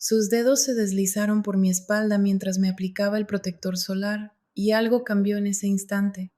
Sus dedos se deslizaron por mi espalda mientras me aplicaba el protector solar, y algo cambió en ese instante.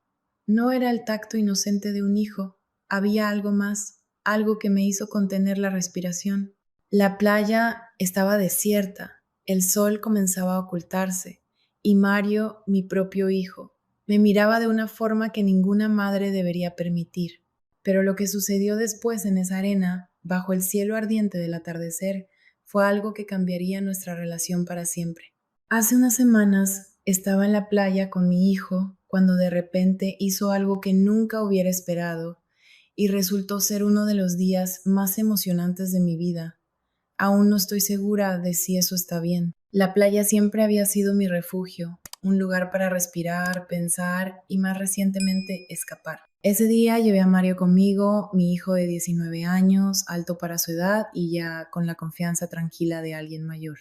No era el tacto inocente de un hijo, había algo más, algo que me hizo contener la respiración. La playa estaba desierta, el sol comenzaba a ocultarse, y Mario, mi propio hijo, me miraba de una forma que ninguna madre debería permitir. Pero lo que sucedió después en esa arena, bajo el cielo ardiente del atardecer, fue algo que cambiaría nuestra relación para siempre. Hace unas semanas estaba en la playa con mi hijo cuando de repente hizo algo que nunca hubiera esperado y resultó ser uno de los días más emocionantes de mi vida. Aún no estoy segura de si eso está bien. La playa siempre había sido mi refugio, un lugar para respirar, pensar y más recientemente escapar. Ese día llevé a Mario conmigo, mi hijo de 19 años, alto para su edad y ya con la confianza tranquila de alguien mayor.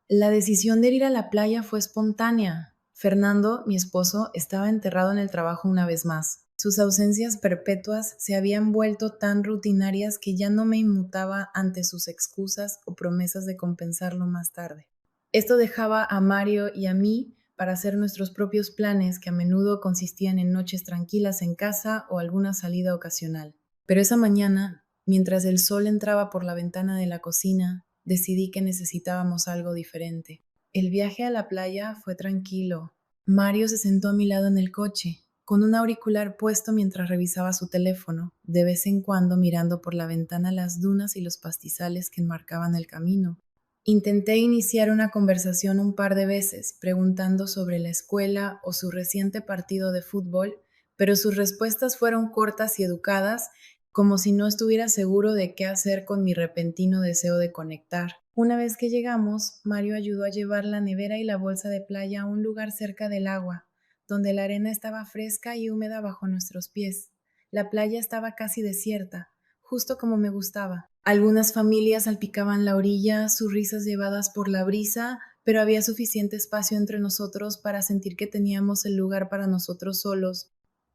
La decisión de ir a la playa fue espontánea. Fernando, mi esposo, estaba enterrado en el trabajo una vez más. Sus ausencias perpetuas se habían vuelto tan rutinarias que ya no me inmutaba ante sus excusas o promesas de compensarlo más tarde. Esto dejaba a Mario y a mí para hacer nuestros propios planes que a menudo consistían en noches tranquilas en casa o alguna salida ocasional. Pero esa mañana, mientras el sol entraba por la ventana de la cocina, decidí que necesitábamos algo diferente. El viaje a la playa fue tranquilo. Mario se sentó a mi lado en el coche, con un auricular puesto mientras revisaba su teléfono, de vez en cuando mirando por la ventana las dunas y los pastizales que enmarcaban el camino. Intenté iniciar una conversación un par de veces, preguntando sobre la escuela o su reciente partido de fútbol, pero sus respuestas fueron cortas y educadas, como si no estuviera seguro de qué hacer con mi repentino deseo de conectar. Una vez que llegamos, Mario ayudó a llevar la nevera y la bolsa de playa a un lugar cerca del agua, donde la arena estaba fresca y húmeda bajo nuestros pies. La playa estaba casi desierta, justo como me gustaba. Algunas familias salpicaban la orilla, sus risas llevadas por la brisa, pero había suficiente espacio entre nosotros para sentir que teníamos el lugar para nosotros solos.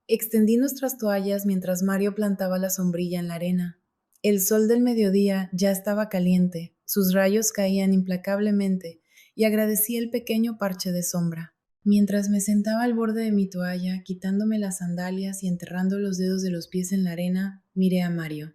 Extendí nuestras toallas mientras Mario plantaba la sombrilla en la arena. El sol del mediodía ya estaba caliente, sus rayos caían implacablemente y agradecí el pequeño parche de sombra. Mientras me sentaba al borde de mi toalla, quitándome las sandalias y enterrando los dedos de los pies en la arena, miré a Mario.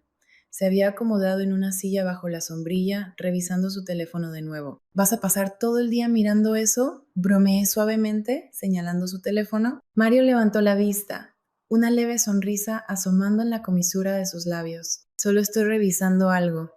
Se había acomodado en una silla bajo la sombrilla, revisando su teléfono de nuevo. ¿Vas a pasar todo el día mirando eso? Bromeé suavemente, señalando su teléfono. Mario levantó la vista, una leve sonrisa asomando en la comisura de sus labios. Solo estoy revisando algo.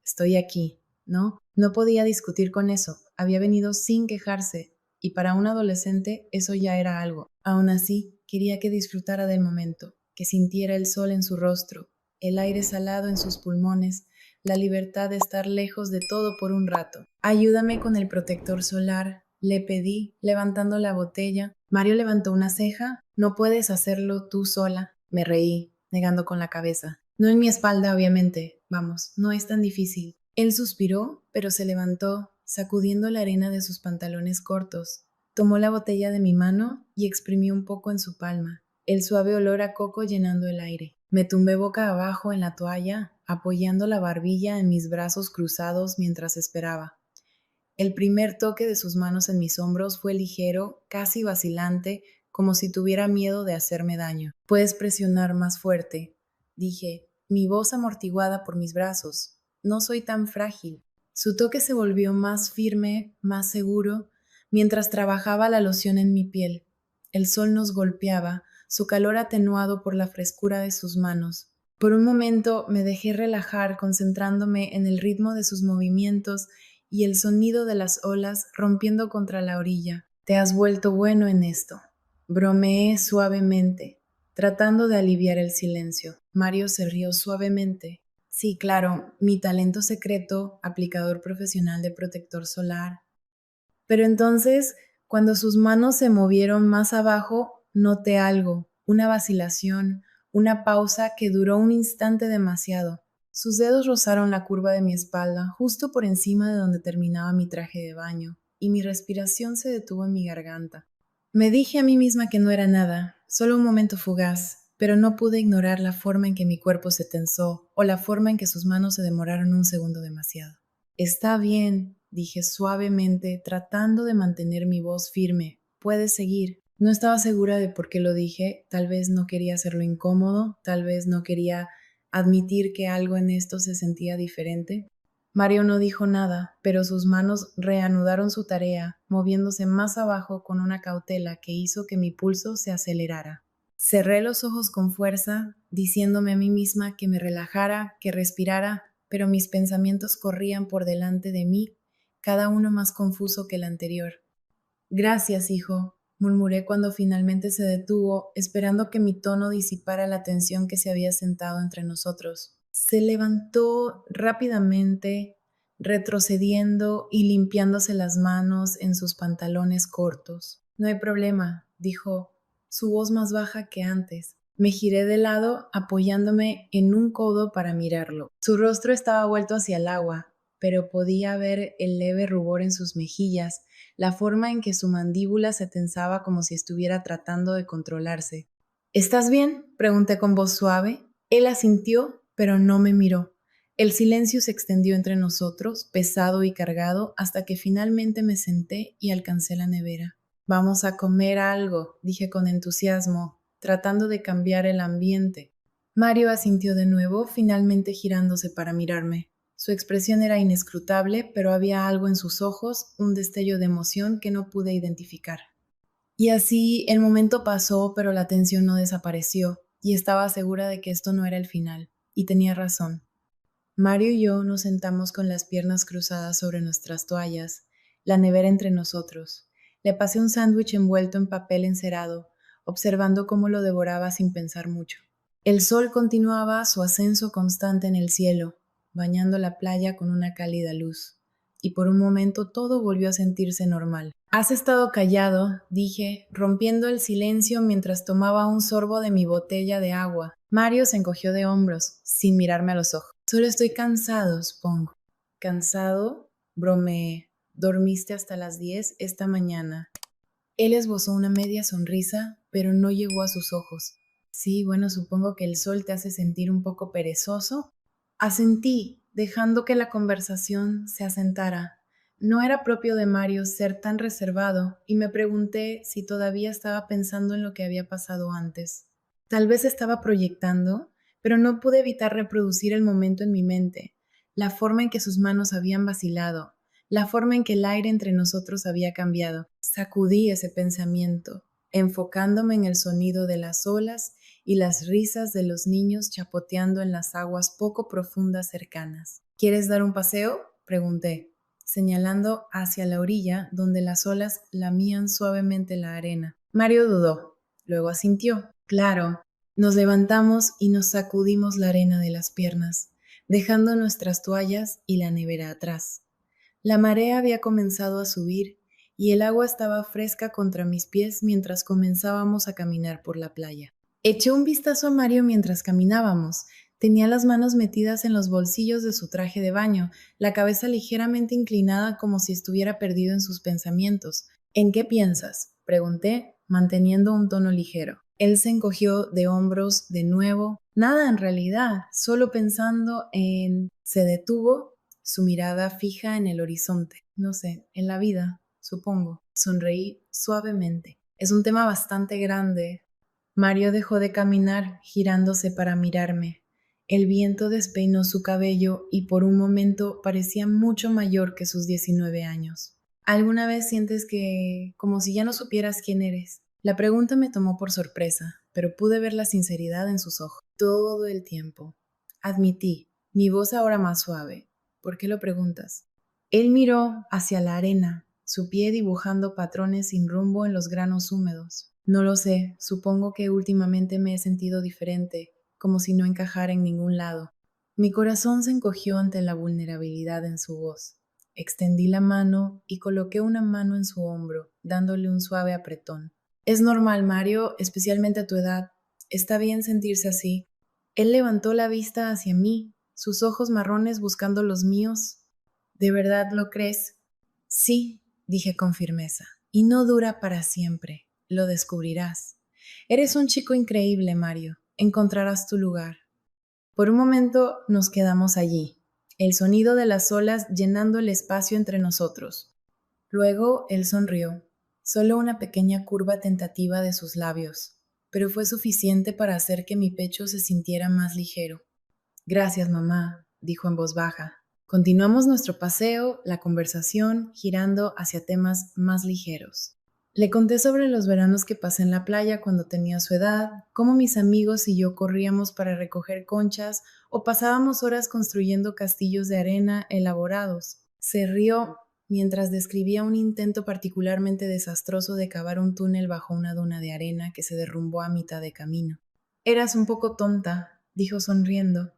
Estoy aquí, ¿no? No podía discutir con eso. Había venido sin quejarse, y para un adolescente eso ya era algo. Aún así, quería que disfrutara del momento, que sintiera el sol en su rostro, el aire salado en sus pulmones, la libertad de estar lejos de todo por un rato. Ayúdame con el protector solar, le pedí, levantando la botella. Mario levantó una ceja. No puedes hacerlo tú sola. Me reí, negando con la cabeza. No en mi espalda, obviamente. Vamos, no es tan difícil. Él suspiró, pero se levantó, sacudiendo la arena de sus pantalones cortos. Tomó la botella de mi mano y exprimió un poco en su palma, el suave olor a coco llenando el aire. Me tumbé boca abajo en la toalla, apoyando la barbilla en mis brazos cruzados mientras esperaba. El primer toque de sus manos en mis hombros fue ligero, casi vacilante, como si tuviera miedo de hacerme daño. Puedes presionar más fuerte, dije, mi voz amortiguada por mis brazos. No soy tan frágil. Su toque se volvió más firme, más seguro, mientras trabajaba la loción en mi piel. El sol nos golpeaba, su calor atenuado por la frescura de sus manos. Por un momento me dejé relajar, concentrándome en el ritmo de sus movimientos y el sonido de las olas rompiendo contra la orilla. Te has vuelto bueno en esto. Bromeé suavemente, tratando de aliviar el silencio. Mario se rió suavemente. Sí, claro, mi talento secreto, aplicador profesional de protector solar. Pero entonces, cuando sus manos se movieron más abajo, noté algo, una vacilación, una pausa que duró un instante demasiado. Sus dedos rozaron la curva de mi espalda, justo por encima de donde terminaba mi traje de baño, y mi respiración se detuvo en mi garganta. Me dije a mí misma que no era nada, solo un momento fugaz, pero no pude ignorar la forma en que mi cuerpo se tensó o la forma en que sus manos se demoraron un segundo demasiado. Está bien, dije suavemente, tratando de mantener mi voz firme. Puedes seguir. No estaba segura de por qué lo dije, tal vez no quería hacerlo incómodo, tal vez no quería admitir que algo en esto se sentía diferente. Mario no dijo nada, pero sus manos reanudaron su tarea, moviéndose más abajo con una cautela que hizo que mi pulso se acelerara. Cerré los ojos con fuerza, diciéndome a mí misma que me relajara, que respirara, pero mis pensamientos corrían por delante de mí, cada uno más confuso que el anterior. Gracias, hijo, murmuré cuando finalmente se detuvo, esperando que mi tono disipara la tensión que se había sentado entre nosotros. Se levantó rápidamente, retrocediendo y limpiándose las manos en sus pantalones cortos. No hay problema, dijo, su voz más baja que antes. Me giré de lado, apoyándome en un codo para mirarlo. Su rostro estaba vuelto hacia el agua, pero podía ver el leve rubor en sus mejillas, la forma en que su mandíbula se tensaba como si estuviera tratando de controlarse. ¿Estás bien?, pregunté con voz suave. Él asintió, pero no me miró. El silencio se extendió entre nosotros, pesado y cargado, hasta que finalmente me senté y alcancé la nevera. Vamos a comer algo, dije con entusiasmo, tratando de cambiar el ambiente. Mario asintió de nuevo, finalmente girándose para mirarme. Su expresión era inescrutable, pero había algo en sus ojos, un destello de emoción que no pude identificar. Y así el momento pasó, pero la tensión no desapareció, y estaba segura de que esto no era el final. Y tenía razón. Mario y yo nos sentamos con las piernas cruzadas sobre nuestras toallas, la nevera entre nosotros. Le pasé un sándwich envuelto en papel encerado, observando cómo lo devoraba sin pensar mucho. El sol continuaba su ascenso constante en el cielo, bañando la playa con una cálida luz, y por un momento todo volvió a sentirse normal. Has estado callado, dije, rompiendo el silencio mientras tomaba un sorbo de mi botella de agua. Mario se encogió de hombros, sin mirarme a los ojos. Solo estoy cansado, supongo. ¿Cansado? Bromeé. ¿Dormiste hasta las 10 esta mañana? Él esbozó una media sonrisa, pero no llegó a sus ojos. Sí, bueno, supongo que el sol te hace sentir un poco perezoso. Asentí, dejando que la conversación se asentara. No era propio de Mario ser tan reservado, y me pregunté si todavía estaba pensando en lo que había pasado antes. Tal vez estaba proyectando, pero no pude evitar reproducir el momento en mi mente, la forma en que sus manos habían vacilado, la forma en que el aire entre nosotros había cambiado. Sacudí ese pensamiento, enfocándome en el sonido de las olas y las risas de los niños chapoteando en las aguas poco profundas cercanas. ¿Quieres dar un paseo?, pregunté, señalando hacia la orilla donde las olas lamían suavemente la arena. Mario dudó, luego asintió. Claro. Nos levantamos y nos sacudimos la arena de las piernas, dejando nuestras toallas y la nevera atrás. La marea había comenzado a subir y el agua estaba fresca contra mis pies mientras comenzábamos a caminar por la playa. Eché un vistazo a Mario mientras caminábamos. Tenía las manos metidas en los bolsillos de su traje de baño, la cabeza ligeramente inclinada como si estuviera perdido en sus pensamientos. ¿En qué piensas?, pregunté, manteniendo un tono ligero. Él se encogió de hombros de nuevo. Nada en realidad, solo pensando en... Se detuvo, su mirada fija en el horizonte. No sé, en la vida, supongo. Sonreí suavemente. Es un tema bastante grande. Mario dejó de caminar, girándose para mirarme. El viento despeinó su cabello y por un momento parecía mucho mayor que sus 19 años. ¿Alguna vez sientes que, como si ya no supieras quién eres? La pregunta me tomó por sorpresa, pero pude ver la sinceridad en sus ojos. Todo el tiempo. Admití, mi voz ahora más suave. ¿Por qué lo preguntas? Él miró hacia la arena, su pie dibujando patrones sin rumbo en los granos húmedos. No lo sé, supongo que últimamente me he sentido diferente, como si no encajara en ningún lado. Mi corazón se encogió ante la vulnerabilidad en su voz. Extendí la mano y coloqué una mano en su hombro, dándole un suave apretón. Es normal, Mario, especialmente a tu edad. Está bien sentirse así. Él levantó la vista hacia mí, sus ojos marrones buscando los míos. ¿De verdad lo crees? Sí, dije con firmeza. Y no dura para siempre. Lo descubrirás. Eres un chico increíble, Mario. Encontrarás tu lugar. Por un momento nos quedamos allí, el sonido de las olas llenando el espacio entre nosotros. Luego él sonrió, solo una pequeña curva tentativa de sus labios, pero fue suficiente para hacer que mi pecho se sintiera más ligero. Gracias, mamá, dijo en voz baja. Continuamos nuestro paseo, la conversación, girando hacia temas más ligeros. Le conté sobre los veranos que pasé en la playa cuando tenía su edad, cómo mis amigos y yo corríamos para recoger conchas o pasábamos horas construyendo castillos de arena elaborados. Se rió mientras describía un intento particularmente desastroso de cavar un túnel bajo una duna de arena que se derrumbó a mitad de camino. Eras un poco tonta, dijo sonriendo.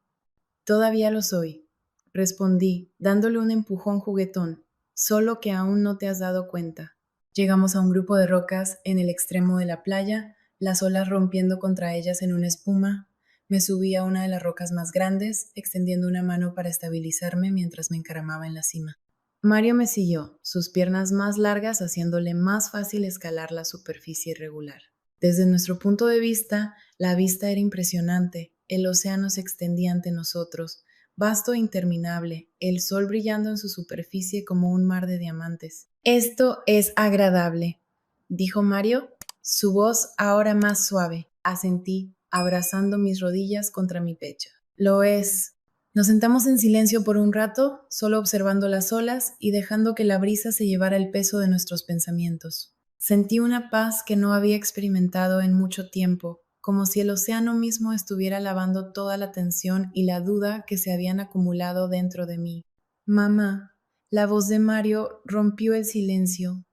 Todavía lo soy, respondí, dándole un empujón juguetón, solo que aún no te has dado cuenta. Llegamos a un grupo de rocas en el extremo de la playa, las olas rompiendo contra ellas en una espuma. Me subí a una de las rocas más grandes, extendiendo una mano para estabilizarme mientras me encaramaba en la cima. Mario me siguió, sus piernas más largas haciéndole más fácil escalar la superficie irregular. Desde nuestro punto de vista, la vista era impresionante. El océano se extendía ante nosotros, vasto e interminable, el sol brillando en su superficie como un mar de diamantes. Esto es agradable, dijo Mario, su voz ahora más suave. Asentí, abrazando mis rodillas contra mi pecho. Lo es. Nos sentamos en silencio por un rato, solo observando las olas y dejando que la brisa se llevara el peso de nuestros pensamientos. Sentí una paz que no había experimentado en mucho tiempo, como si el océano mismo estuviera lavando toda la tensión y la duda que se habían acumulado dentro de mí. Mamá, la voz de Mario rompió el silencio.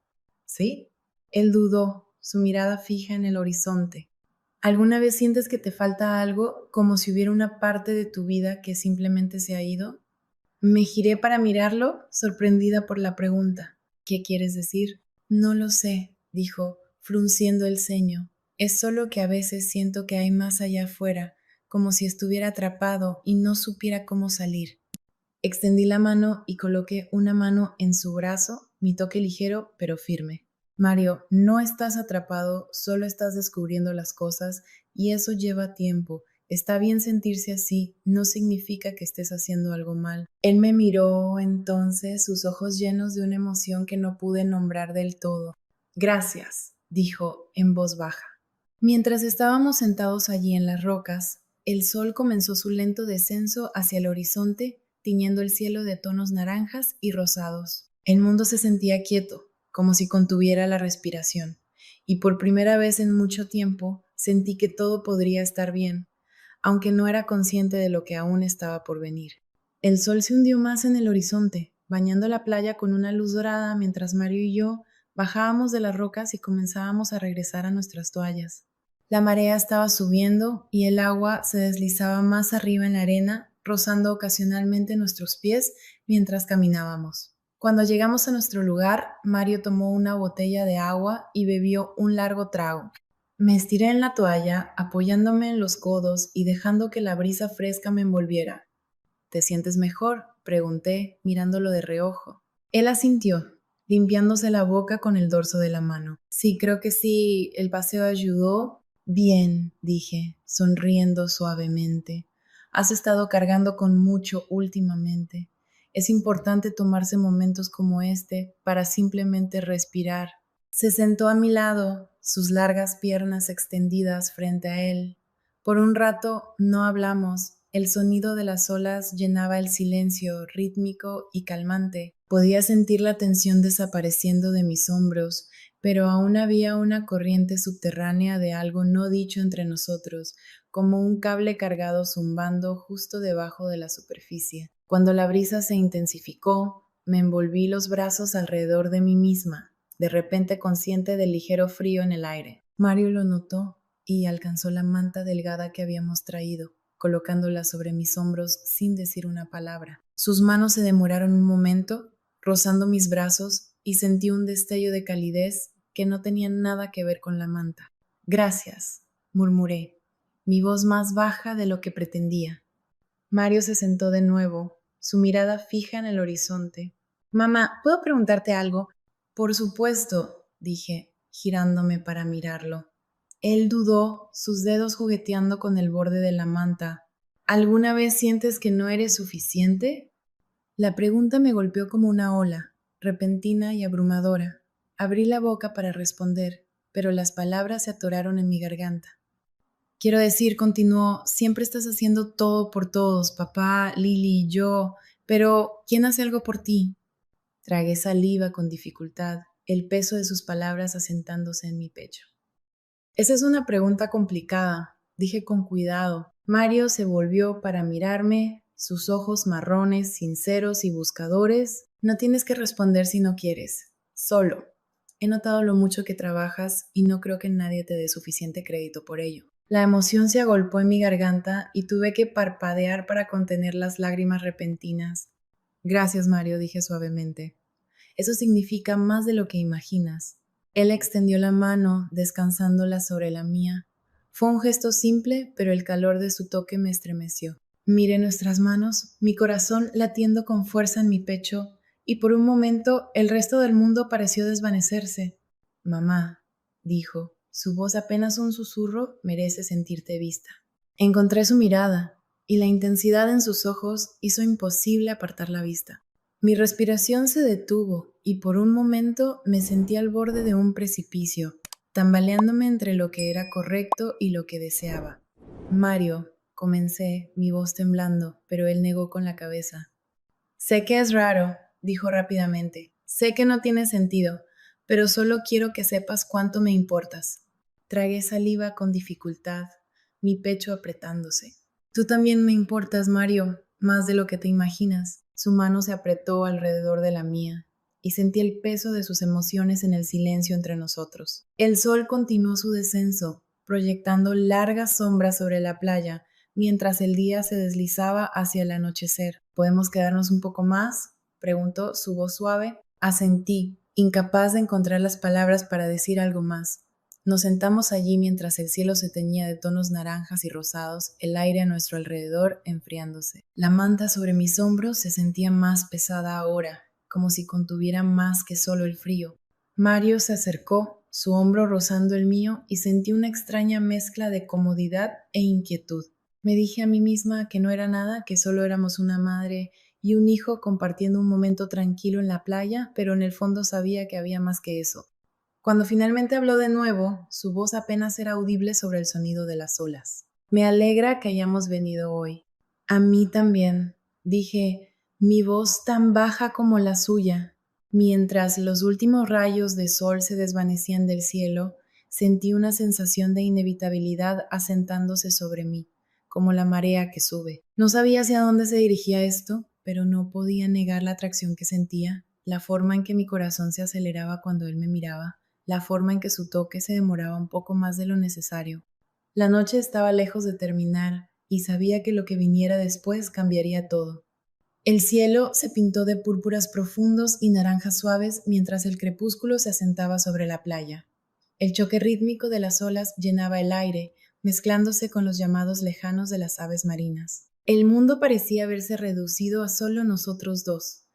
¿Sí? Él dudó, su mirada fija en el horizonte. ¿Alguna vez sientes que te falta algo, como si hubiera una parte de tu vida que simplemente se ha ido? Me giré para mirarlo, sorprendida por la pregunta. ¿Qué quieres decir? No lo sé, dijo, frunciendo el ceño. Es solo que a veces siento que hay más allá afuera, como si estuviera atrapado y no supiera cómo salir. Extendí la mano y coloqué una mano en su brazo, mi toque ligero pero firme. Mario, no estás atrapado, solo estás descubriendo las cosas y eso lleva tiempo. Está bien sentirse así, no significa que estés haciendo algo mal. Él me miró entonces, sus ojos llenos de una emoción que no pude nombrar del todo. Gracias, dijo en voz baja. Mientras estábamos sentados allí en las rocas, el sol comenzó su lento descenso hacia el horizonte, tiñendo el cielo de tonos naranjas y rosados. El mundo se sentía quieto, como si contuviera la respiración, y por primera vez en mucho tiempo sentí que todo podría estar bien, aunque no era consciente de lo que aún estaba por venir. El sol se hundió más en el horizonte, bañando la playa con una luz dorada mientras Mario y yo bajábamos de las rocas y comenzábamos a regresar a nuestras toallas. La marea estaba subiendo y el agua se deslizaba más arriba en la arena, rozando ocasionalmente nuestros pies mientras caminábamos. Cuando llegamos a nuestro lugar, Mario tomó una botella de agua y bebió un largo trago. Me estiré en la toalla, apoyándome en los codos y dejando que la brisa fresca me envolviera. ¿Te sientes mejor?, pregunté, mirándolo de reojo. Él asintió, limpiándose la boca con el dorso de la mano. Sí, creo que sí, el paseo ayudó. Bien, dije, sonriendo suavemente. Has estado cargando con mucho últimamente. Es importante tomarse momentos como este para simplemente respirar. Se sentó a mi lado, sus largas piernas extendidas frente a él. Por un rato no hablamos. El sonido de las olas llenaba el silencio, rítmico y calmante. Podía sentir la tensión desapareciendo de mis hombros, pero aún había una corriente subterránea de algo no dicho entre nosotros, como un cable cargado zumbando justo debajo de la superficie. Cuando la brisa se intensificó, me envolví los brazos alrededor de mí misma, de repente consciente del ligero frío en el aire. Mario lo notó y alcanzó la manta delgada que habíamos traído, colocándola sobre mis hombros sin decir una palabra. Sus manos se demoraron un momento, rozando mis brazos, y sentí un destello de calidez que no tenía nada que ver con la manta. Gracias, murmuré, mi voz más baja de lo que pretendía. Mario se sentó de nuevo, su mirada fija en el horizonte. Mamá, ¿puedo preguntarte algo? Por supuesto, dije, girándome para mirarlo. Él dudó, sus dedos jugueteando con el borde de la manta. ¿Alguna vez sientes que no eres suficiente? La pregunta me golpeó como una ola, repentina y abrumadora. Abrí la boca para responder, pero las palabras se atoraron en mi garganta. Quiero decir, continuó, siempre estás haciendo todo por todos, papá, Lily, yo, pero ¿quién hace algo por ti? Tragué saliva con dificultad, el peso de sus palabras asentándose en mi pecho. Esa es una pregunta complicada, dije con cuidado. Mario se volvió para mirarme, sus ojos marrones, sinceros y buscadores. No tienes que responder si no quieres, solo. He notado lo mucho que trabajas y no creo que nadie te dé suficiente crédito por ello. La emoción se agolpó en mi garganta y tuve que parpadear para contener las lágrimas repentinas. Gracias, Mario, dije suavemente. Eso significa más de lo que imaginas. Él extendió la mano, descansándola sobre la mía. Fue un gesto simple, pero el calor de su toque me estremeció. Miré nuestras manos, mi corazón latiendo con fuerza en mi pecho, y por un momento el resto del mundo pareció desvanecerse. Mamá, dijo, su voz apenas un susurro, merece sentirte vista. Encontré su mirada, y la intensidad en sus ojos hizo imposible apartar la vista. Mi respiración se detuvo y por un momento me sentí al borde de un precipicio, tambaleándome entre lo que era correcto y lo que deseaba. Mario, comencé, mi voz temblando, pero él negó con la cabeza. Sé que es raro, dijo rápidamente. Sé que no tiene sentido, pero solo quiero que sepas cuánto me importas. Tragué saliva con dificultad, mi pecho apretándose. Tú también me importas, Mario, más de lo que te imaginas. Su mano se apretó alrededor de la mía y sentí el peso de sus emociones en el silencio entre nosotros. El sol continuó su descenso, proyectando largas sombras sobre la playa, mientras el día se deslizaba hacia el anochecer. ¿Podemos quedarnos un poco más? Preguntó su voz suave. Asentí, incapaz de encontrar las palabras para decir algo más. Nos sentamos allí mientras el cielo se teñía de tonos naranjas y rosados, el aire a nuestro alrededor enfriándose. La manta sobre mis hombros se sentía más pesada ahora, como si contuviera más que solo el frío. Mario se acercó, su hombro rozando el mío, y sentí una extraña mezcla de comodidad e inquietud. Me dije a mí misma que no era nada, que solo éramos una madre y un hijo compartiendo un momento tranquilo en la playa, pero en el fondo sabía que había más que eso. Cuando finalmente habló de nuevo, su voz apenas era audible sobre el sonido de las olas. Me alegra que hayamos venido hoy. A mí también, dije, mi voz tan baja como la suya. Mientras los últimos rayos de sol se desvanecían del cielo, sentí una sensación de inevitabilidad asentándose sobre mí, como la marea que sube. No sabía hacia dónde se dirigía esto, pero no podía negar la atracción que sentía, la forma en que mi corazón se aceleraba cuando él me miraba, la forma en que su toque se demoraba un poco más de lo necesario. La noche estaba lejos de terminar y sabía que lo que viniera después cambiaría todo. El cielo se pintó de púrpuras profundos y naranjas suaves mientras el crepúsculo se asentaba sobre la playa. El choque rítmico de las olas llenaba el aire, mezclándose con los llamados lejanos de las aves marinas. El mundo parecía haberse reducido a solo nosotros dos,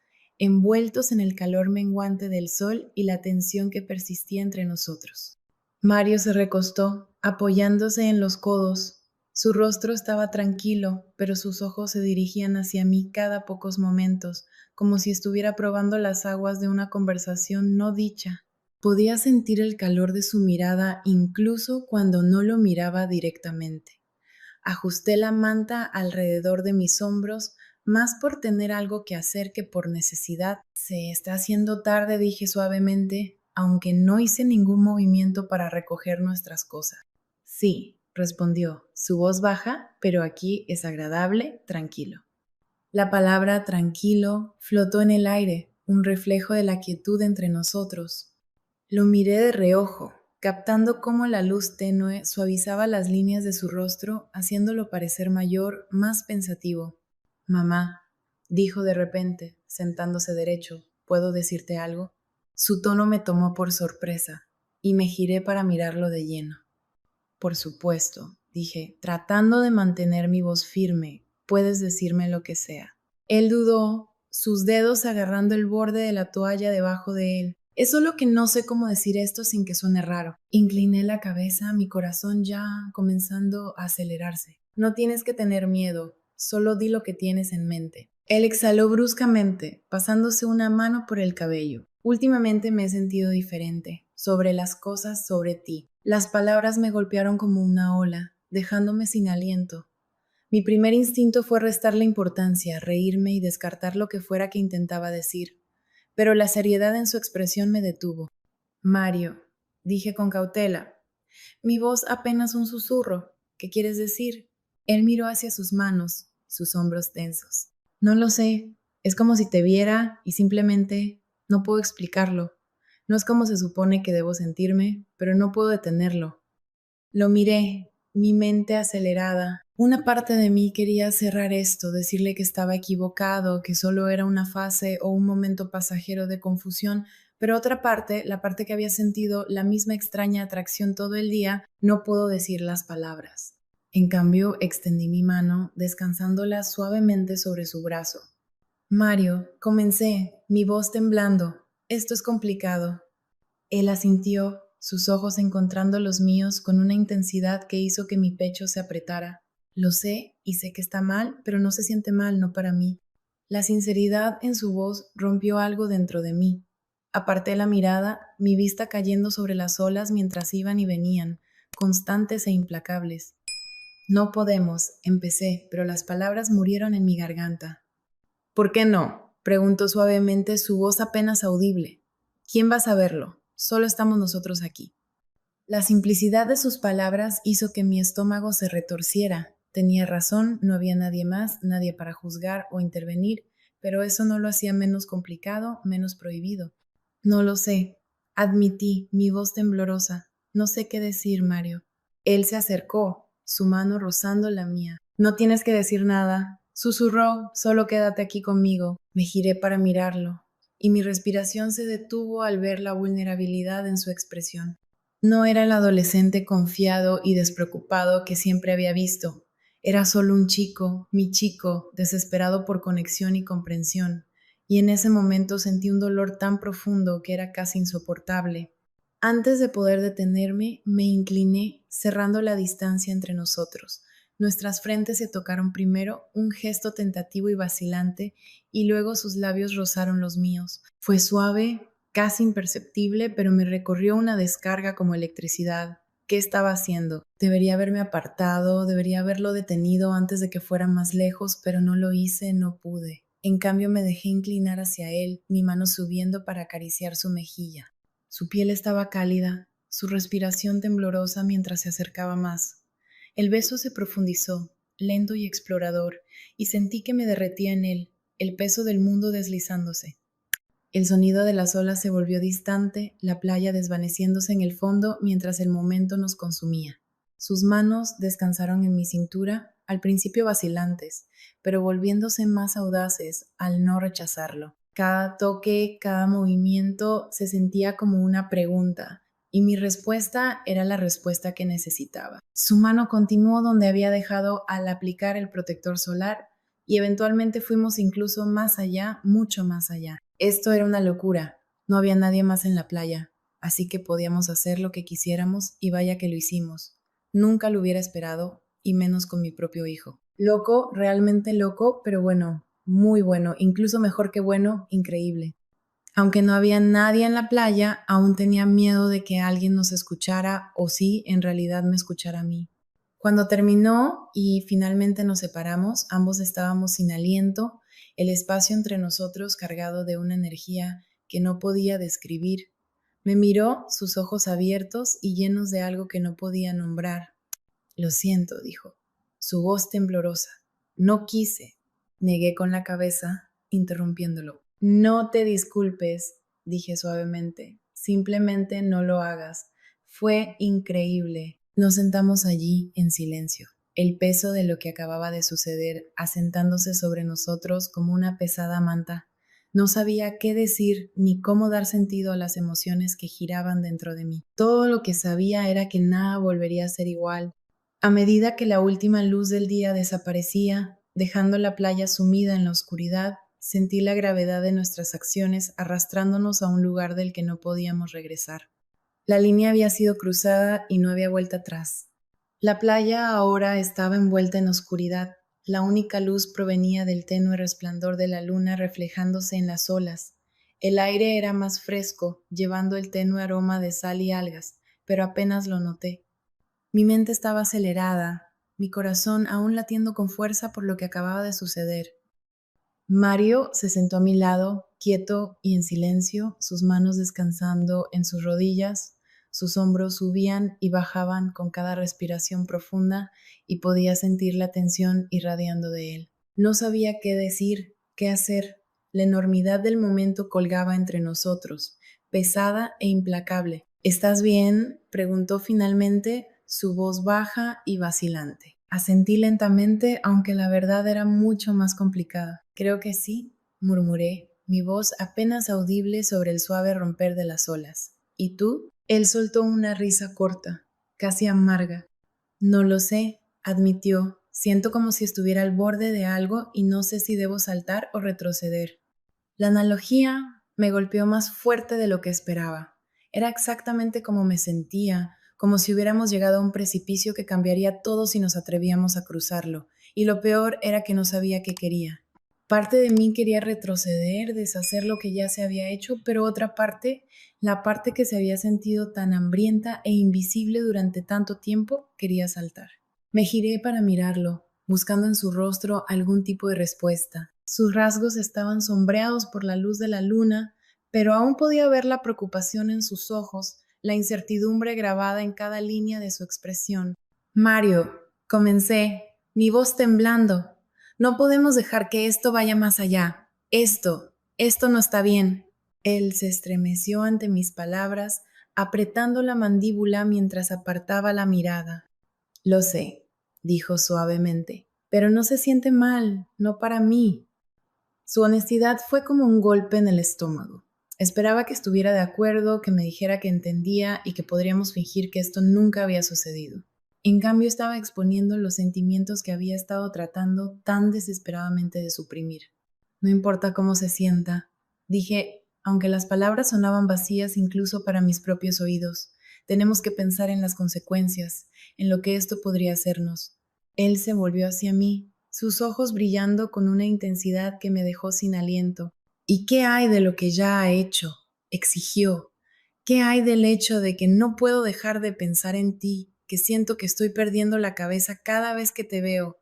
envueltos en el calor menguante del sol y la tensión que persistía entre nosotros. Mario se recostó, apoyándose en los codos. Su rostro estaba tranquilo, pero sus ojos se dirigían hacia mí cada pocos momentos, como si estuviera probando las aguas de una conversación no dicha. Podía sentir el calor de su mirada incluso cuando no lo miraba directamente. Ajusté la manta alrededor de mis hombros, más por tener algo que hacer que por necesidad. Se está haciendo tarde, dije suavemente, aunque no hice ningún movimiento para recoger nuestras cosas. Sí, respondió, su voz baja, pero aquí es agradable, tranquilo. La palabra tranquilo flotó en el aire, un reflejo de la quietud entre nosotros. Lo miré de reojo, captando cómo la luz tenue suavizaba las líneas de su rostro, haciéndolo parecer mayor, más pensativo. Mamá, dijo de repente, sentándose derecho, ¿puedo decirte algo? Su tono me tomó por sorpresa, y me giré para mirarlo de lleno. Por supuesto, dije, tratando de mantener mi voz firme, puedes decirme lo que sea. Él dudó, sus dedos agarrando el borde de la toalla debajo de él. Es solo que no sé cómo decir esto sin que suene raro. Incliné la cabeza, mi corazón ya comenzando a acelerarse. No tienes que tener miedo, solo di lo que tienes en mente. Él exhaló bruscamente, pasándose una mano por el cabello. Últimamente me he sentido diferente, sobre las cosas, sobre ti. Las palabras me golpearon como una ola, dejándome sin aliento. Mi primer instinto fue restarle importancia, reírme y descartar lo que fuera que intentaba decir, pero la seriedad en su expresión me detuvo. Mario, dije con cautela, mi voz apenas un susurro. ¿Qué quieres decir? Él miró hacia sus manos, sus hombros tensos. No lo sé, es como si te viera y simplemente no puedo explicarlo. No es como se supone que debo sentirme, pero no puedo detenerlo. Lo miré, mi mente acelerada. Una parte de mí quería cerrar esto, decirle que estaba equivocado, que solo era una fase o un momento pasajero de confusión, pero otra parte, la parte que había sentido la misma extraña atracción todo el día, no pudo decir las palabras. En cambio, extendí mi mano, descansándola suavemente sobre su brazo. Mario, comencé, mi voz temblando. Esto es complicado. Él asintió, sus ojos encontrando los míos con una intensidad que hizo que mi pecho se apretara. Lo sé y sé que está mal, pero no se siente mal, no para mí. La sinceridad en su voz rompió algo dentro de mí. Aparté la mirada, mi vista cayendo sobre las olas mientras iban y venían, constantes e implacables. No podemos, empecé, pero las palabras murieron en mi garganta. ¿Por qué no? Preguntó suavemente, su voz apenas audible. ¿Quién va a saberlo? Solo estamos nosotros aquí. La simplicidad de sus palabras hizo que mi estómago se retorciera. Tenía razón, no había nadie más, nadie para juzgar o intervenir, pero eso no lo hacía menos complicado, menos prohibido. No lo sé, admití, mi voz temblorosa. No sé qué decir, Mario. Él se acercó, su mano rozando la mía. No tienes que decir nada, susurró, solo quédate aquí conmigo. Me giré para mirarlo, y mi respiración se detuvo al ver la vulnerabilidad en su expresión. No era el adolescente confiado y despreocupado que siempre había visto. Era solo un chico, mi chico, desesperado por conexión y comprensión, y en ese momento sentí un dolor tan profundo que era casi insoportable. Antes de poder detenerme, me incliné, cerrando la distancia entre nosotros. Nuestras frentes se tocaron primero, un gesto tentativo y vacilante, y luego sus labios rozaron los míos. Fue suave, casi imperceptible, pero me recorrió una descarga como electricidad. ¿Qué estaba haciendo? Debería haberme apartado, debería haberlo detenido antes de que fuera más lejos, pero no lo hice, no pude. En cambio me dejé inclinar hacia él, mi mano subiendo para acariciar su mejilla. Su piel estaba cálida, su respiración temblorosa mientras se acercaba más. El beso se profundizó, lento y explorador, y sentí que me derretía en él, el peso del mundo deslizándose. El sonido de las olas se volvió distante, la playa desvaneciéndose en el fondo mientras el momento nos consumía. Sus manos descansaron en mi cintura, al principio vacilantes, pero volviéndose más audaces al no rechazarlo. Cada toque, cada movimiento se sentía como una pregunta, y mi respuesta era la respuesta que necesitaba. Su mano continuó donde había dejado al aplicar el protector solar, y eventualmente fuimos incluso más allá, mucho más allá. Esto era una locura. No había nadie más en la playa, así que podíamos hacer lo que quisiéramos y vaya que lo hicimos. Nunca lo hubiera esperado, y menos con mi propio hijo. Loco, realmente loco, pero bueno, muy bueno, incluso mejor que bueno, increíble. Aunque no había nadie en la playa, aún tenía miedo de que alguien nos escuchara o si en realidad me escuchara a mí. Cuando terminó y finalmente nos separamos, ambos estábamos sin aliento, el espacio entre nosotros cargado de una energía que no podía describir. Me miró, sus ojos abiertos y llenos de algo que no podía nombrar. Lo siento, dijo, su voz temblorosa. No quise. Negué con la cabeza, interrumpiéndolo. No te disculpes, dije suavemente. Simplemente no lo hagas. Fue increíble. Nos sentamos allí en silencio, el peso de lo que acababa de suceder asentándose sobre nosotros como una pesada manta. No sabía qué decir ni cómo dar sentido a las emociones que giraban dentro de mí. Todo lo que sabía era que nada volvería a ser igual. A medida que la última luz del día desaparecía, dejando la playa sumida en la oscuridad, sentí la gravedad de nuestras acciones arrastrándonos a un lugar del que no podíamos regresar. La línea había sido cruzada y no había vuelta atrás. La playa ahora estaba envuelta en oscuridad, La única luz provenía del tenue resplandor de la luna reflejándose en las olas. El aire era más fresco, llevando el tenue aroma de sal y algas, pero apenas lo noté. Mi mente estaba acelerada, mi corazón aún latiendo con fuerza por lo que acababa de suceder. Mario se sentó a mi lado, quieto y en silencio, sus manos descansando en sus rodillas, sus hombros subían y bajaban con cada respiración profunda y podía sentir la tensión irradiando de él. No sabía qué decir, qué hacer. La enormidad del momento colgaba entre nosotros, pesada e implacable. ¿Estás bien?, preguntó finalmente, su voz baja y vacilante. Asentí lentamente, aunque la verdad era mucho más complicada. Creo que sí, murmuré, mi voz apenas audible sobre el suave romper de las olas. ¿Y tú? Él soltó una risa corta, casi amarga. No lo sé, admitió. Siento como si estuviera al borde de algo y no sé si debo saltar o retroceder. La analogía me golpeó más fuerte de lo que esperaba. Era exactamente como me sentía, como si hubiéramos llegado a un precipicio que cambiaría todo si nos atrevíamos a cruzarlo, y lo peor era que no sabía qué quería. Parte de mí quería retroceder, deshacer lo que ya se había hecho, pero otra parte, la parte que se había sentido tan hambrienta e invisible durante tanto tiempo, quería saltar. Me giré para mirarlo, buscando en su rostro algún tipo de respuesta. Sus rasgos estaban sombreados por la luz de la luna, pero aún podía ver la preocupación en sus ojos, la incertidumbre grabada en cada línea de su expresión. Mario, comencé, mi voz temblando. No podemos dejar que esto vaya más allá. Esto no está bien. Él se estremeció ante mis palabras, apretando la mandíbula mientras apartaba la mirada. Lo sé, dijo suavemente, pero no se siente mal, no para mí. Su honestidad fue como un golpe en el estómago. Esperaba que estuviera de acuerdo, que me dijera que entendía y que podríamos fingir que esto nunca había sucedido. En cambio, estaba exponiendo los sentimientos que había estado tratando tan desesperadamente de suprimir. No importa cómo se sienta, dije, aunque las palabras sonaban vacías incluso para mis propios oídos. Tenemos que pensar en las consecuencias, en lo que esto podría hacernos. Él se volvió hacia mí, sus ojos brillando con una intensidad que me dejó sin aliento. ¿Y qué hay de lo que ya ha hecho?, exigió. ¿Qué hay del hecho de que no puedo dejar de pensar en ti, que siento que estoy perdiendo la cabeza cada vez que te veo?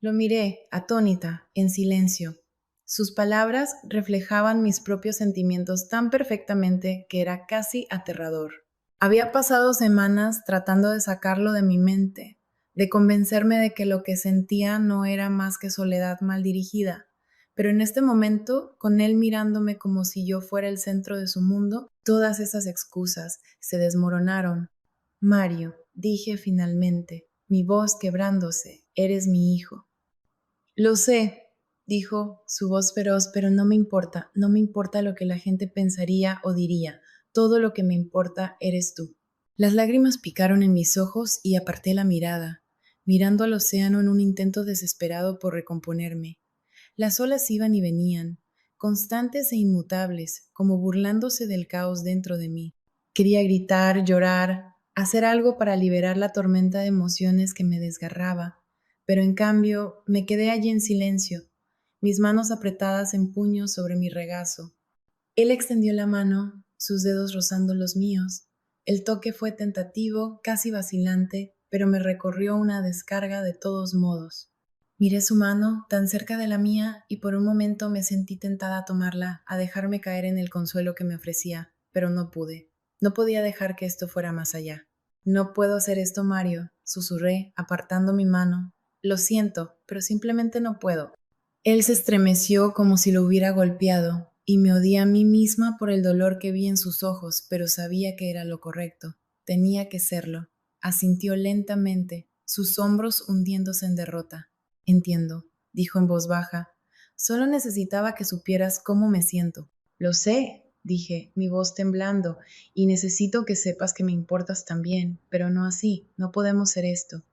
Lo miré, atónita, en silencio. Sus palabras reflejaban mis propios sentimientos tan perfectamente que era casi aterrador. Había pasado semanas tratando de sacarlo de mi mente, de convencerme de que lo que sentía no era más que soledad mal dirigida, pero en este momento, con él mirándome como si yo fuera el centro de su mundo, todas esas excusas se desmoronaron. Mario, dije finalmente, mi voz quebrándose, eres mi hijo. Lo sé, dijo, su voz feroz, pero no me importa lo que la gente pensaría o diría, todo lo que me importa eres tú. Las lágrimas picaron en mis ojos y aparté la mirada, mirando al océano en un intento desesperado por recomponerme. Las olas iban y venían, constantes e inmutables, como burlándose del caos dentro de mí. Quería gritar, llorar, hacer algo para liberar la tormenta de emociones que me desgarraba, pero en cambio me quedé allí en silencio, mis manos apretadas en puños sobre mi regazo. Él extendió la mano, sus dedos rozando los míos. El toque fue tentativo, casi vacilante, pero me recorrió una descarga de todos modos. Miré su mano, tan cerca de la mía, y por un momento me sentí tentada a tomarla, a dejarme caer en el consuelo que me ofrecía, pero no pude. No podía dejar que esto fuera más allá. No puedo hacer esto, Mario, susurré, apartando mi mano. Lo siento, pero simplemente no puedo. Él se estremeció como si lo hubiera golpeado, y me odié a mí misma por el dolor que vi en sus ojos, pero sabía que era lo correcto. Tenía que serlo. Asintió lentamente, sus hombros hundiéndose en derrota. Entiendo, dijo en voz baja. Solo necesitaba que supieras cómo me siento. Lo sé, dije, mi voz temblando, y necesito que sepas que me importas también, pero no así, no podemos ser esto.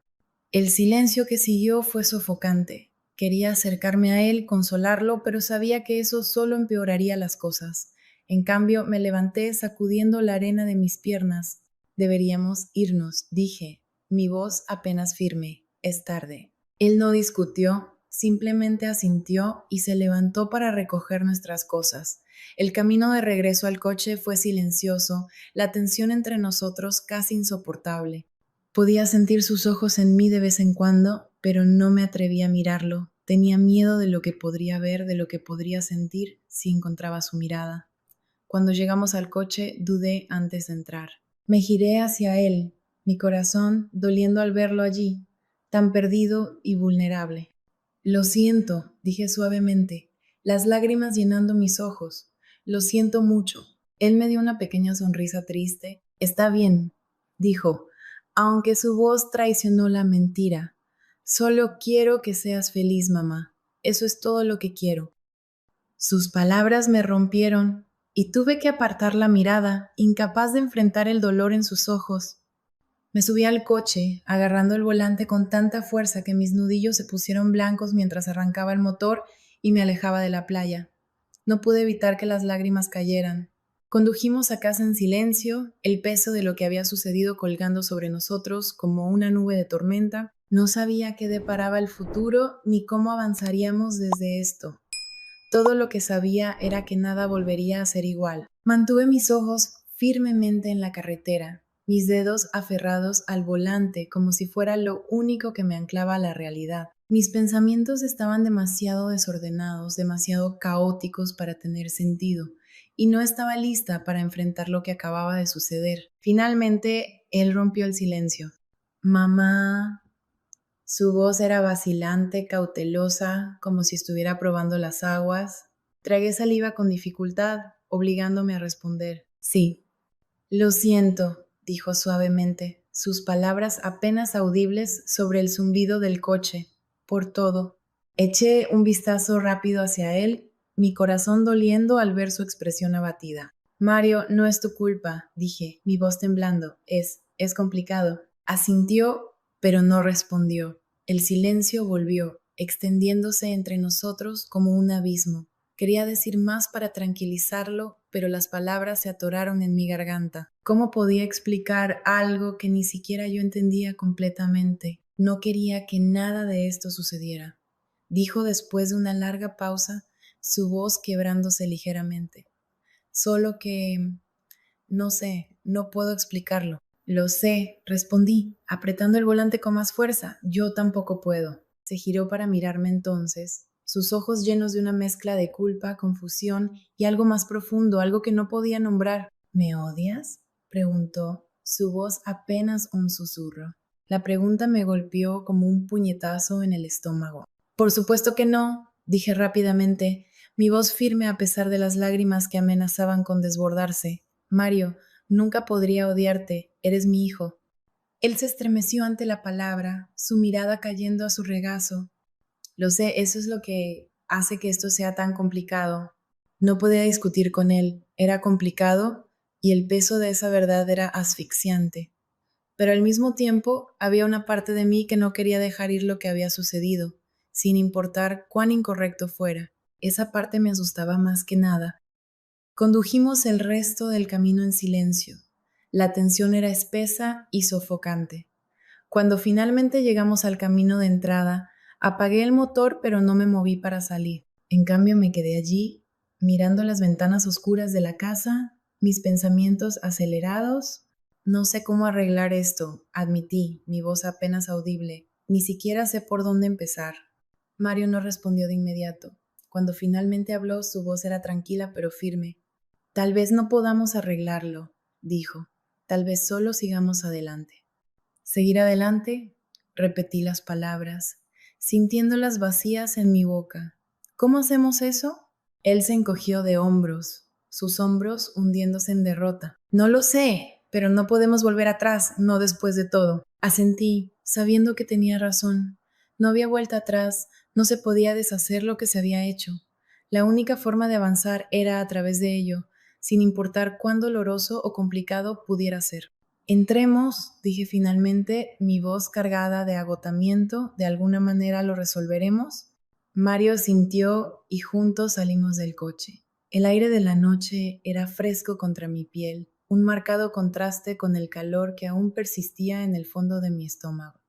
El silencio que siguió fue sofocante. Quería acercarme a él, consolarlo, pero sabía que eso solo empeoraría las cosas. En cambio, me levanté sacudiendo la arena de mis piernas. Deberíamos irnos, dije, mi voz apenas firme. Es tarde. Él no discutió, simplemente asintió y se levantó para recoger nuestras cosas. El camino de regreso al coche fue silencioso, la tensión entre nosotros casi insoportable. Podía sentir sus ojos en mí de vez en cuando, pero no me atreví a mirarlo. Tenía miedo de lo que podría ver, de lo que podría sentir si encontraba su mirada. Cuando llegamos al coche, dudé antes de entrar. Me giré hacia él, mi corazón doliendo al verlo allí, tan perdido y vulnerable. Lo siento, dije suavemente, las lágrimas llenando mis ojos. Lo siento mucho. Él me dio una pequeña sonrisa triste. Está bien, dijo, aunque su voz traicionó la mentira. Solo quiero que seas feliz, mamá. Eso es todo lo que quiero. Sus palabras me rompieron y tuve que apartar la mirada, incapaz de enfrentar el dolor en sus ojos. Me subí al coche, agarrando el volante con tanta fuerza que mis nudillos se pusieron blancos mientras arrancaba el motor y me alejaba de la playa. No pude evitar que las lágrimas cayeran. Condujimos a casa en silencio, el peso de lo que había sucedido colgando sobre nosotros como una nube de tormenta. No sabía qué deparaba el futuro ni cómo avanzaríamos desde esto. Todo lo que sabía era que nada volvería a ser igual. Mantuve mis ojos firmemente en la carretera, mis dedos aferrados al volante como si fuera lo único que me anclaba a la realidad. Mis pensamientos estaban demasiado desordenados, demasiado caóticos para tener sentido, y no estaba lista para enfrentar lo que acababa de suceder. Finalmente, él rompió el silencio. Mamá. Su voz era vacilante, cautelosa, como si estuviera probando las aguas. Tragué saliva con dificultad, obligándome a responder. Sí. Lo siento, dijo suavemente, sus palabras apenas audibles sobre el zumbido del coche. Por todo. Eché un vistazo rápido hacia él, mi corazón doliendo al ver su expresión abatida. Mario, no es tu culpa, dije, mi voz temblando. Es complicado. Asintió, pero no respondió. El silencio volvió, extendiéndose entre nosotros como un abismo. Quería decir más para tranquilizarlo, pero las palabras se atoraron en mi garganta. ¿Cómo podía explicar algo que ni siquiera yo entendía completamente? No quería que nada de esto sucediera, dijo después de una larga pausa, su voz quebrándose ligeramente. Solo que, no sé, no puedo explicarlo. Lo sé, respondí, apretando el volante con más fuerza. Yo tampoco puedo. Se giró para mirarme entonces, sus ojos llenos de una mezcla de culpa, confusión y algo más profundo, algo que no podía nombrar. ¿Me odias?, preguntó, su voz apenas un susurro. La pregunta me golpeó como un puñetazo en el estómago. Por supuesto que no, dije rápidamente, mi voz firme a pesar de las lágrimas que amenazaban con desbordarse. Mario, nunca podría odiarte, eres mi hijo. Él se estremeció ante la palabra, su mirada cayendo a su regazo. Lo sé, eso es lo que hace que esto sea tan complicado. No podía discutir con él, era complicado y el peso de esa verdad era asfixiante. Pero al mismo tiempo había una parte de mí que no quería dejar ir lo que había sucedido, sin importar cuán incorrecto fuera. Esa parte me asustaba más que nada. Condujimos el resto del camino en silencio. La tensión era espesa y sofocante. Cuando finalmente llegamos al camino de entrada, apagué el motor pero no me moví para salir. En cambio me quedé allí, mirando las ventanas oscuras de la casa, mis pensamientos acelerados. No sé cómo arreglar esto, admití, mi voz apenas audible. Ni siquiera sé por dónde empezar. Mario no respondió de inmediato. Cuando finalmente habló, su voz era tranquila pero firme. Tal vez no podamos arreglarlo, dijo. Tal vez solo sigamos adelante. Seguir adelante, repetí las palabras, sintiéndolas vacías en mi boca. ¿Cómo hacemos eso? Él se encogió de hombros, sus hombros hundiéndose en derrota. No lo sé, pero no podemos volver atrás, no después de todo. Asentí, sabiendo que tenía razón. No había vuelta atrás, no se podía deshacer lo que se había hecho. La única forma de avanzar era a través de ello, sin importar cuán doloroso o complicado pudiera ser. Entremos, dije finalmente, mi voz cargada de agotamiento, ¿de alguna manera lo resolveremos? Mario sintió y juntos salimos del coche. El aire de la noche era fresco contra mi piel, un marcado contraste con el calor que aún persistía en el fondo de mi estómago.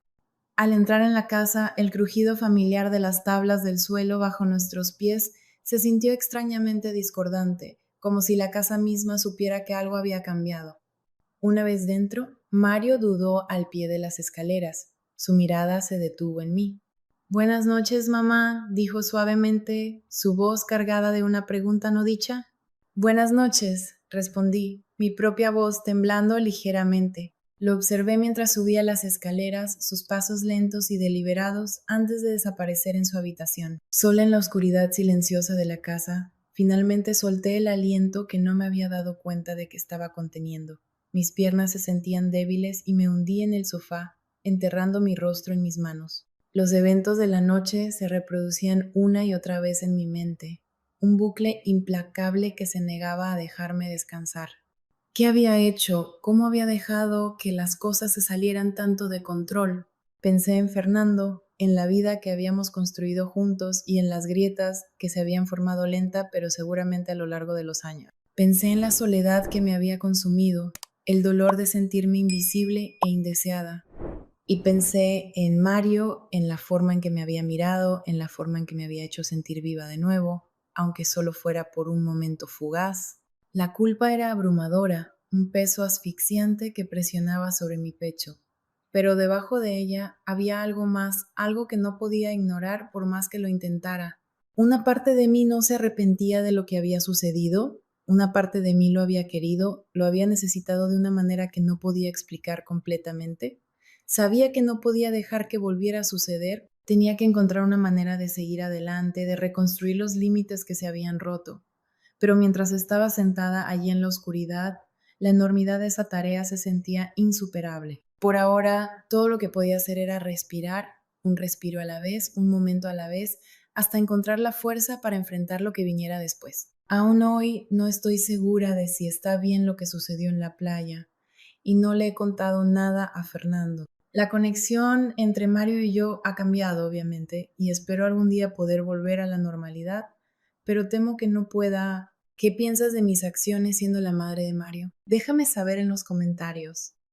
Al entrar en la casa, el crujido familiar de las tablas del suelo bajo nuestros pies se sintió extrañamente discordante, como si la casa misma supiera que algo había cambiado. Una vez dentro, Mario dudó al pie de las escaleras. Su mirada se detuvo en mí. Buenas noches, mamá, dijo suavemente, su voz cargada de una pregunta no dicha. Buenas noches, respondí, mi propia voz temblando ligeramente. Lo observé mientras subía las escaleras, sus pasos lentos y deliberados antes de desaparecer en su habitación. Sola en la oscuridad silenciosa de la casa, finalmente solté el aliento que no me había dado cuenta de que estaba conteniendo. Mis piernas se sentían débiles y me hundí en el sofá, enterrando mi rostro en mis manos. Los eventos de la noche se reproducían una y otra vez en mi mente, un bucle implacable que se negaba a dejarme descansar. ¿Qué había hecho? ¿Cómo había dejado que las cosas se salieran tanto de control? Pensé en Fernando, en la vida que habíamos construido juntos y en las grietas que se habían formado lenta pero seguramente a lo largo de los años. Pensé en la soledad que me había consumido, el dolor de sentirme invisible e indeseada. Y pensé en Mario, en la forma en que me había mirado, en la forma en que me había hecho sentir viva de nuevo, aunque solo fuera por un momento fugaz. La culpa era abrumadora, un peso asfixiante que presionaba sobre mi pecho. Pero debajo de ella había algo más, algo que no podía ignorar por más que lo intentara. Una parte de mí no se arrepentía de lo que había sucedido, una parte de mí lo había querido, lo había necesitado de una manera que no podía explicar completamente. Sabía que no podía dejar que volviera a suceder, tenía que encontrar una manera de seguir adelante, de reconstruir los límites que se habían roto. Pero mientras estaba sentada allí en la oscuridad, la enormidad de esa tarea se sentía insuperable. Por ahora, todo lo que podía hacer era respirar, un respiro a la vez, un momento a la vez, hasta encontrar la fuerza para enfrentar lo que viniera después. Aún hoy no estoy segura de si está bien lo que sucedió en la playa, y no le he contado nada a Fernando. La conexión entre Mario y yo ha cambiado, obviamente, y espero algún día poder volver a la normalidad, pero temo que no pueda. ¿Qué piensas de mis acciones siendo la madre de Mario? Déjame saber en los comentarios.